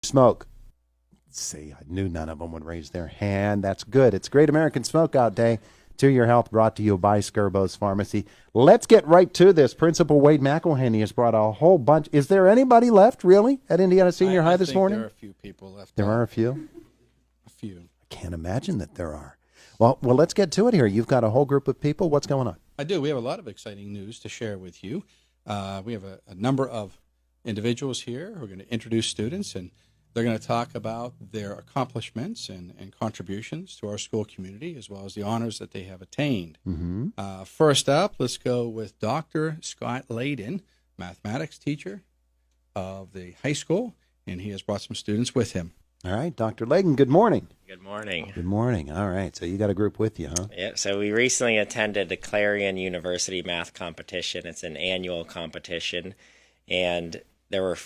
Smoke. See, I knew none of them would raise their hand. That's good. It's Great American Smokeout Day. To Your Health, brought to you by Skirbo's Pharmacy. Let's get right to this. Principal Wade McElhaney has brought a whole bunch. Is there anybody left, really, at Indiana Senior High this morning? There are a few people left. There are a few? A few. I can't imagine that there are. Well, let's get to it here. You've got a whole group of people. What's going on? I do. We have a lot of exciting news to share with you. We have a number of individuals here who are going to introduce students, and they're going to talk about their accomplishments and contributions to our school community, as well as the honors that they have attained. Mm-hmm. First up, let's go with Dr. Scott Layden, mathematics teacher of the high school, and he has brought some students with him. All right, Dr. Layden, good morning. Good morning. Good morning. All right, so you got a group with you, huh? Yeah, so we recently attended the Clarion University Math Competition. It's an annual competition, and there were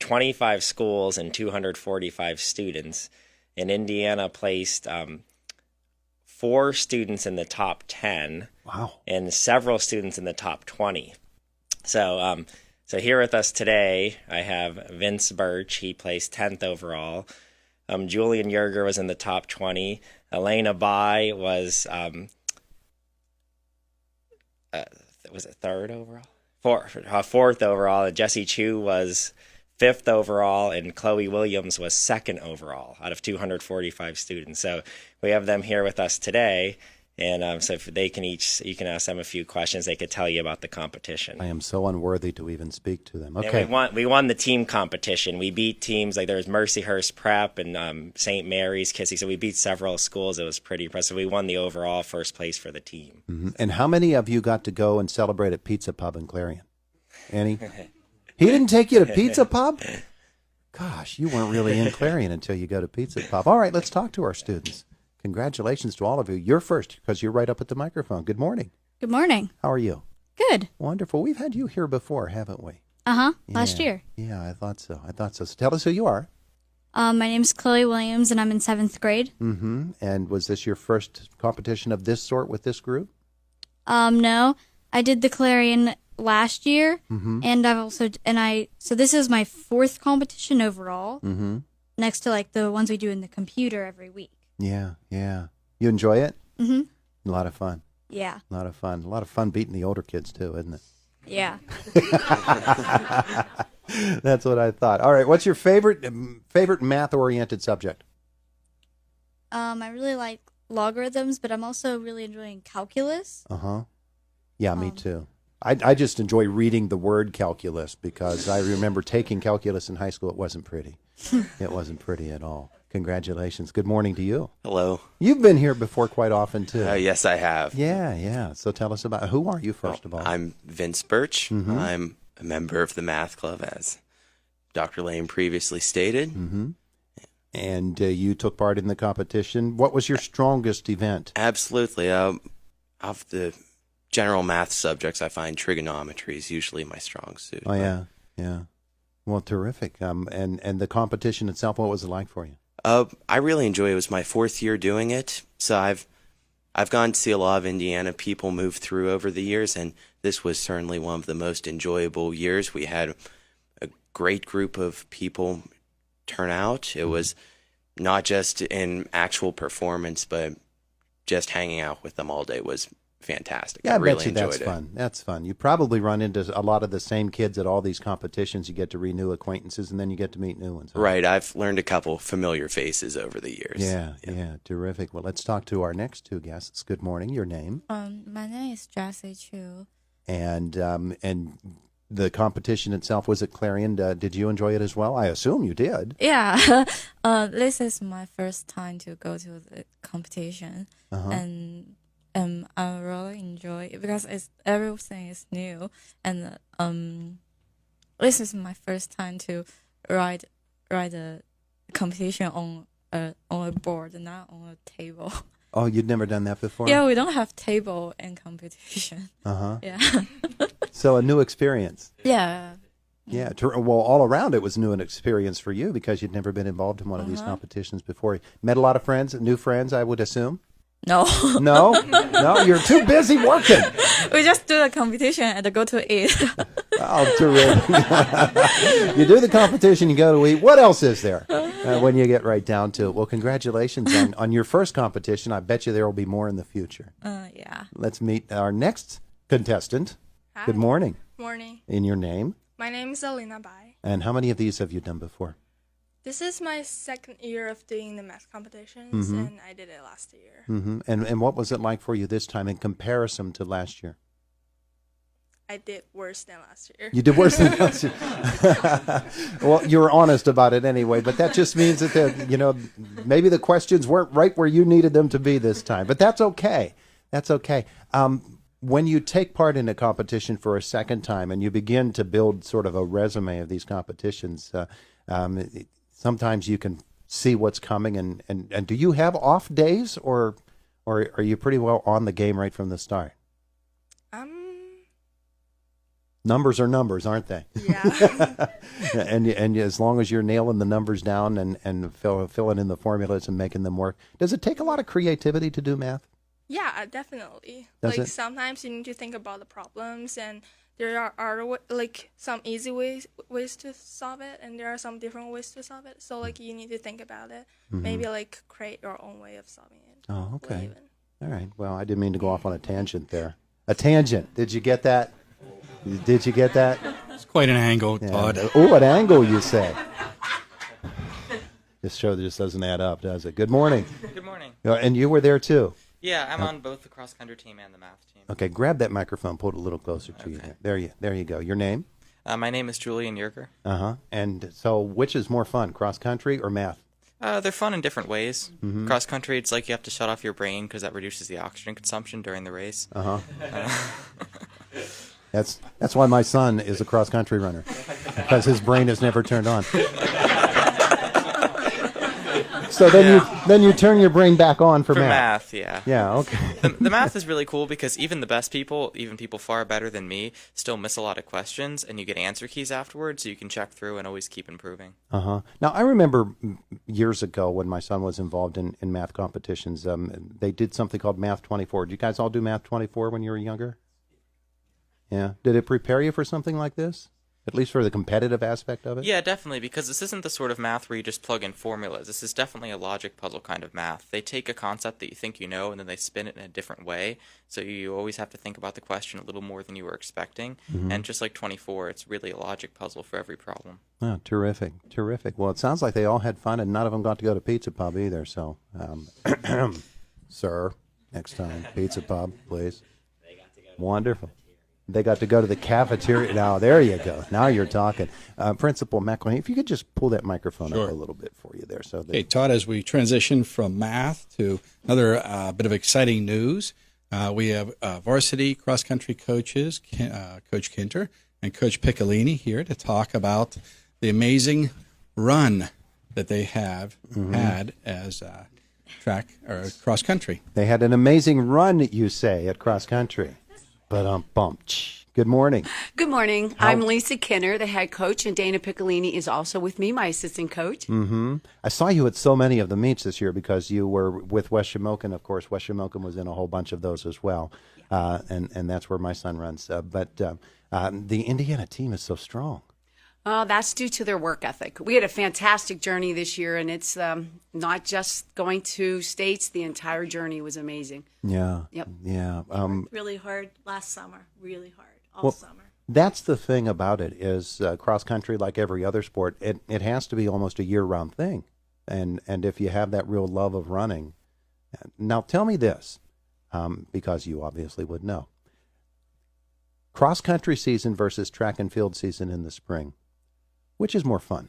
25 schools and 245 students. And Indiana placed 4 students in the top 10. Wow. And several students in the top 20. So here with us today, I have Vince Birch. He placed 10th overall. Julian Yerger was in the top 20. Elena Bai was it third overall? Fourth overall. And Jesse Chu was 5th overall, and Chloe Williams was 2nd overall out of 245 students. So we have them here with us today. And so if they can you can ask them a few questions. They could tell you about the competition. I am so unworthy to even speak to them. Okay. And we won the team competition. We beat teams like there's Mercyhurst Prep and St. Mary's, Kissy. So we beat several schools. It was pretty impressive. We won the overall first place for the team. Mm-hmm. And how many of you got to go and celebrate at Pizza Pub in Clarion? Any? He didn't take you to Pizza Pub? Gosh, you weren't really in Clarion until you go to Pizza Pub. All right, let's talk to our students. Congratulations to all of you. You're first because you're right up at the microphone. Good morning. Good morning. How are you? Good. Wonderful. We've had you here before, haven't we? Uh-huh. Last year. Yeah, I thought so. So tell us who you are. My name's Chloe Williams, and I'm in 7th grade. Mm-hmm. And was this your first competition of this sort with this group? No. I did the Clarion last year, and so this is my 4th competition overall, next to like the ones we do in the computer every week. Yeah. You enjoy it? Mm-hmm. A lot of fun. Yeah. A lot of fun. A lot of fun beating the older kids, too, isn't it? Yeah. That's what I thought. All right. What's your favorite math-oriented subject? I really like logarithms, but I'm also really enjoying calculus. Uh-huh. Yeah, me too. I just enjoy reading the word calculus because I remember taking calculus in high school. It wasn't pretty. It wasn't pretty at all. Congratulations. Good morning to you. Hello. You've been here before quite often, too. Yes, I have. Yeah. So tell us about, who are you, first of all? I'm Vince Birch. I'm a member of the Math Club, as Dr. Lane previously stated. And you took part in the competition. What was your strongest event? Absolutely. Of the general math subjects, I find trigonometry is usually my strong suit. Oh, yeah. Well, terrific. And the competition itself, what was it like for you? I really enjoy it. It was my 4th year doing it, so I've gone to see a lot of Indiana people move through over the years, and this was certainly one of the most enjoyable years. We had a great group of people turn out. It was not just in actual performance, but just hanging out with them all day was fantastic. Yeah, I really bet you enjoyed that's it. fun. That's fun. You probably run into a lot of the same kids at all these competitions. You get to renew acquaintances, and then you get to meet new ones. Huh? Right. I've learned a couple familiar faces over the years. Yeah. Terrific. Well, let's talk to our next 2 guests. Good morning. Your name? My name is Jessie Chu. And the competition itself, was it Clarion? Did you enjoy it as well? I assume you did. Yeah. This is my first time to go to the competition, and I really enjoy it because everything is new, and this is my first time to ride a competition on a board, not on a table. Oh, you'd never done that before? Yeah, we don't have table in competition. Yeah. So a new experience. Yeah. Yeah. Well, all around it was new an experience for you because you'd never been involved in one of these competitions before. Met a lot of friends, new friends, I would assume. No. No, you're too busy working. We just do the competition and go to eat. Oh, terrific. You do the competition, you go to eat. What else is there when you get right down to it? Well, congratulations on your first competition. I bet you there will be more in the future. Yeah. Let's meet our next contestant. Hi. Good morning. Morning. In your name? My name is Alina Bai. And how many of these have you done before? This is my second year of doing the math competitions, and I did it last year. Mm-hmm. And what was it like for you this time in comparison to last year? I did worse than last year. You did worse than last year. Well, you were honest about it anyway, but that just means that, maybe the questions weren't right where you needed them to be this time. But that's okay. That's okay. When you take part in a competition for a second time and you begin to build sort of a resume of these competitions, sometimes you can see what's coming. And do you have off days, or are you pretty well on the game right from the start? Numbers are numbers, aren't they? Yeah. and as long as you're nailing the numbers down and filling in the formulas and making them work, does it take a lot of creativity to do math? Yeah, definitely. Does it? Sometimes you need to think about the problems, and there are some easy ways to solve it, and there are some different ways to solve it. So you need to think about it. Maybe create your own way of solving it. Oh, okay. Even. All right. Well, I didn't mean to go off on a tangent there. A tangent. Did you get that? Did you get that? It's quite an angle, Todd. Oh, an angle, you say. This show just doesn't add up, does it? Good morning. Good morning. And you were there too? Yeah, I'm on both the cross-country team and the math team. Okay, grab that microphone, pull it a little closer to you. There you go. Your name? My name is Julian Yerger. Uh-huh. And so which is more fun, cross-country or math? They're fun in different ways. Cross-country, it's like you have to shut off your brain because that reduces the oxygen consumption during the race. Uh-huh. That's why my son is a cross-country runner, because his brain is never turned on. So then you turn your brain back on for math. Yeah. Yeah, okay. The math is really cool because even the best people, even people far better than me, still miss a lot of questions, and you get answer keys afterwards, so you can check through and always keep improving. Uh-huh. Now, I remember years ago when my son was involved in math competitions, they did something called Math 24. Did you guys all do Math 24 when you were younger? Yeah. Did it prepare you for something like this? At least for the competitive aspect of it? Yeah, definitely, because this isn't the sort of math where you just plug in formulas. This is definitely a logic puzzle kind of math. They take a concept that you think you know, and then they spin it in a different way, so you always have to think about the question a little more than you were expecting. And just like 24, it's really a logic puzzle for every problem. Oh, terrific, terrific. Well, it sounds like they all had fun, and none of them got to go to Pizza Pub either, so, sir, next time, Pizza Pub, please. Wonderful. They got to go to the cafeteria. Now, there you go. Now you're talking. Principal McElhaney, if you could just pull that microphone up a little bit for you there. Okay, Todd, as we transition from math to another bit of exciting news, we have varsity cross-country coaches, Coach Kinter and Coach Piccolini, here to talk about the amazing run that they have had as track or cross-country. They had an amazing run, you say, at cross-country. But Good morning. Good morning. I'm Lisa Kinner, the head coach, and Dana Piccolini is also with me, my assistant coach. Mm-hmm. I saw you at so many of the meets this year because you were with West Shamokin. Of course, West Shamokin was in a whole bunch of those as well, and that's where my son runs. But the Indiana team is so strong. That's due to their work ethic. We had a fantastic journey this year, and it's not just going to states. The entire journey was amazing. Yeah. Yep. Yeah. Really hard last summer. Really hard all summer. That's the thing about it is cross country, like every other sport, it has to be almost a year-round thing. And if you have that real love of running. Now, tell me this, because you obviously would know. Cross-country season versus track and field season in the spring. Which is more fun?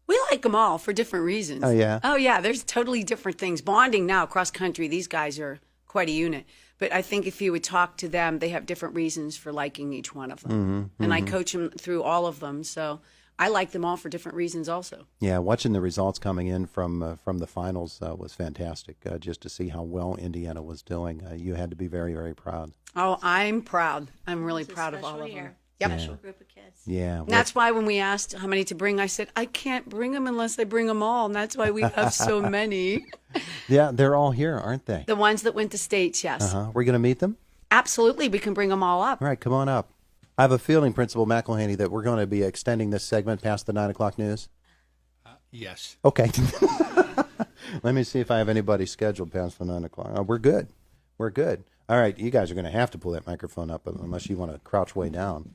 We like them all for different reasons. Oh, yeah? Oh, yeah. There's totally different things. Bonding now, cross country, these guys are quite a unit. But I think if you would talk to them, they have different reasons for liking each one of them. And I coach them through all of them. So I like them all for different reasons also. Yeah, watching the results coming in from the finals was fantastic, just to see how well Indiana was doing. You had to be very, very proud. Oh, I'm proud. I'm really proud of all of them. Yep. Special group of kids. Yeah. And that's why when we asked how many to bring, I said, I can't bring them unless I bring them all. And that's why we have so many. Yeah, they're all here, aren't they? The ones that went to states, yes. We're going to meet them? Absolutely. We can bring them all up. All right, come on up. I have a feeling, Principal McElhaney, that we're going to be extending this segment past the 9 o'clock news. Yes. Okay. Let me see if I have anybody scheduled past the 9 o'clock. Oh, we're good. We're good. All right, you guys are going to have to pull that microphone up unless you want to crouch way down.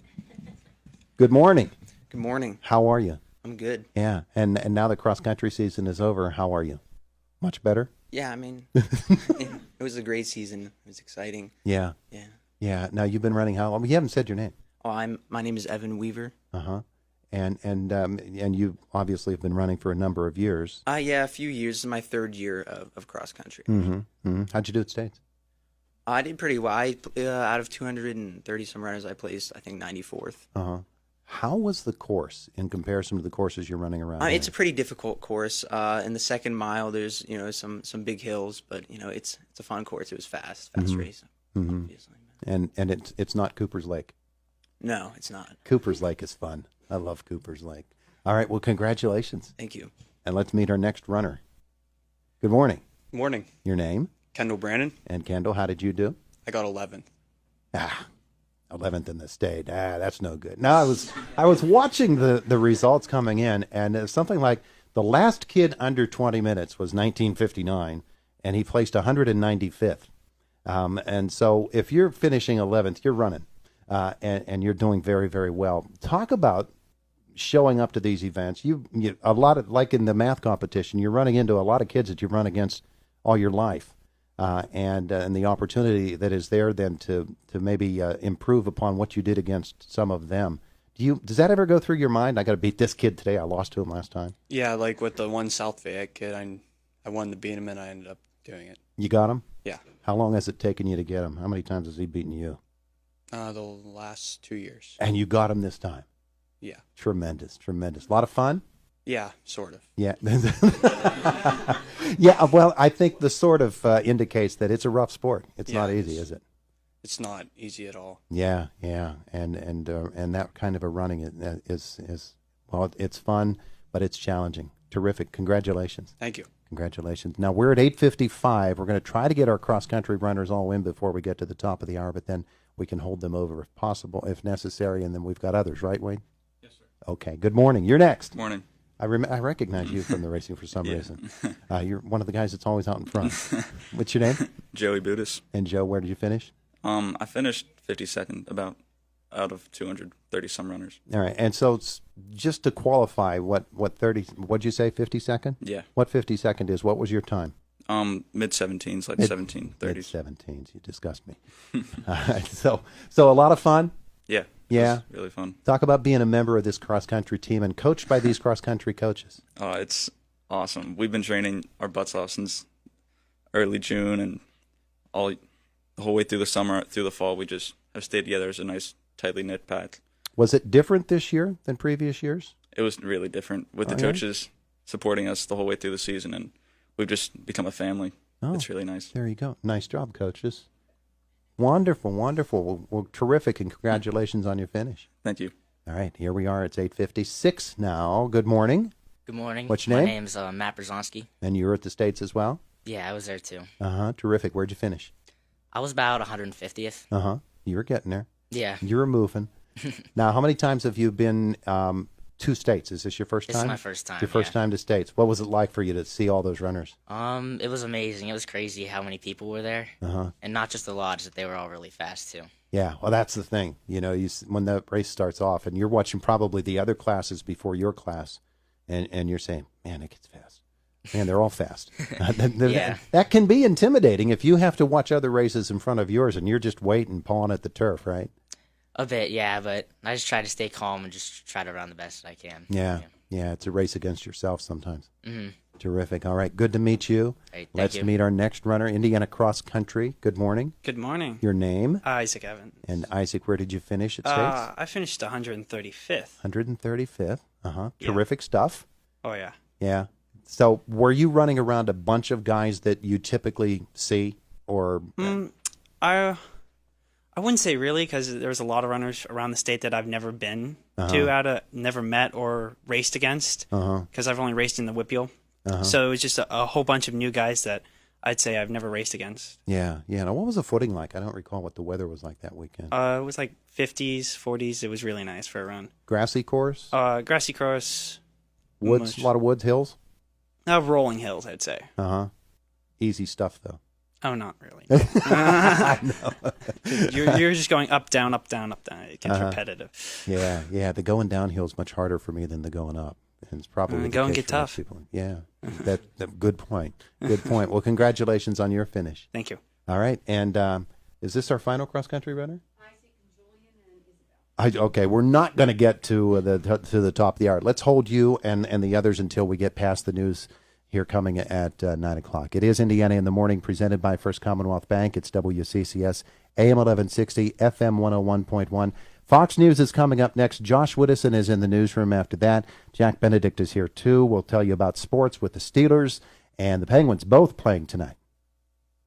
Good morning. Good morning. How are you? I'm good. Yeah, and now the cross-country season is over. How are you? Much better? Yeah, I mean, it was a great season. It was exciting. Yeah. Yeah. Yeah. Now, you've been running how long? You haven't said your name. Oh, my name is Evan Weaver. Uh-huh. And you obviously have been running for a number of years. Yeah, a few years. This is my third year of cross country. Mm-hmm. Mm-hmm. How'd you do at States? I did pretty well. Out of 230 some runners, I placed, I think, 94th. Uh-huh. How was the course in comparison to the courses you're running around? It's a pretty difficult course. In the second mile, there's some big hills, but it's a fun course. It was fast race, obviously. And it's not Cooper's Lake. No, it's not. Cooper's Lake is fun. I love Cooper's Lake. All right, well, congratulations. Thank you. And let's meet our next runner. Good morning. Morning. Your name? Kendall Brandon. And Kendall, how did you do? I got 11th. 11th in the state. That's no good. Now I was watching the results coming in, and it was something like the last kid under 20 minutes was 1959, and he placed 195th. And so if you're finishing 11th, you're running, and you're doing very, very well. Talk about showing up to these events. You a lot of, like in the math competition, you're running into a lot of kids that you've run against all your life. And the opportunity that is there then to maybe improve upon what you did against some of them. Does that ever go through your mind? I got to beat this kid today. I lost to him last time. Yeah, like with the one South Fayette kid, I wanted to beat him and I ended up doing it. You got him? Yeah. How long has it taken you to get him? How many times has he beaten you? The last 2 years. And you got him this time? Yeah. Tremendous, tremendous. A lot of fun? Yeah, sort of. Yeah. Yeah, well, I think the sort of indicates that it's a rough sport. It's not easy, is it? It's not easy at all. Yeah, yeah. And that kind of a running is well, it's fun, but it's challenging. Terrific. Congratulations. Thank you. Congratulations. Now, we're at 8:55. We're going to try to get our cross-country runners all in before we get to the top of the hour, but then we can hold them over if possible, if necessary, and then we've got others, right, Wayne? Yes, sir. Okay. Good morning. You're next. Morning. I recognize you from the racing for some reason. You're one of the guys that's always out in front. What's your name? Joey Budis. And Joe, where did you finish? I finished 52nd, about out of 230 some runners. All right. And so just to qualify, what'd you say, 52nd? Yeah. What 52nd is? What was your time? Mid-17s, like 1730s. Mid-17s. You disgust me. So a lot of fun? Yeah. Yeah. It was really fun. Talk about being a member of this cross-country team and coached by these cross-country coaches. It's awesome. We've been training our butts off since early June, and the whole way through the summer, through the fall, we just have stayed together as a nice, tightly knit pack. Was it different this year than previous years? It was really different with the coaches supporting us the whole way through the season, and we've just become a family. It's really nice. There you go. Nice job, coaches. Wonderful, wonderful. Well, terrific, and congratulations on your finish. Thank you. All right, here we are. It's 8:56 now. Good morning. Good morning. What's your name? My name's Matt Brzonski. And you're at the States as well? Yeah, I was there too. Terrific. Where'd you finish? I was about 150th. You were getting there. Yeah. You were moving. Now, how many times have you been to States? Is this your first time? It's my first time. Your first time to States. What was it like for you to see all those runners? It was amazing. It was crazy how many people were there. And not just the lodge, that they were all really fast too. Yeah, well, that's the thing. You know, when the race starts off and you're watching probably the other classes before your class, and you're saying, man, it gets fast. Man, they're all fast. Yeah. That can be intimidating if you have to watch other races in front of yours and you're just waiting, pawing at the turf, right? A bit, yeah, but I just try to stay calm and just try to run the best I can. Yeah, it's a race against yourself sometimes. Mm-hmm. Terrific. All right, good to meet you. Hey, Let's you. meet our next runner, Indiana Cross Country. Good morning. Good morning. Your name? Isaac Evans. And Isaac, where did you finish at States? I finished 135th. 135th. Yeah. Terrific stuff. Oh, yeah. Yeah. So were you running around a bunch of guys that you typically see, or? I wouldn't say really, because there's a lot of runners around the state that I've never been to, never met or raced against, because I've only raced in the Whippeal. So it was just a whole bunch of new guys that I'd say I've never raced against. Yeah. Now, what was the footing like? I don't recall what the weather was like that weekend. It was like 50s, 40s. It was really nice for a run. Grassy course? Grassy course. Woods, a lot of woods, hills? Rolling hills, I'd say. Uh-huh. Easy stuff, though. Oh, not really. I know. You're just going up, down, up, down, up, down. It gets repetitive. Yeah. The going downhill is much harder for me than the going up. And it's probably go and case get for most tough. people. Yeah. That good point. Good point. Well, congratulations on your finish. Thank you. All right. And is this our final cross-country runner? Okay, we're not going to get to the top of the hour. Let's hold you and the others until we get past the news here coming at 9 o'clock. It is Indiana in the Morning, presented by First Commonwealth Bank. It's WCCS, AM 1160, FM 101.1. Fox News is coming up next. Josh Woodison is in the newsroom after that. Jack Benedict is here, too. We'll tell you about sports with the Steelers and the Penguins both playing tonight.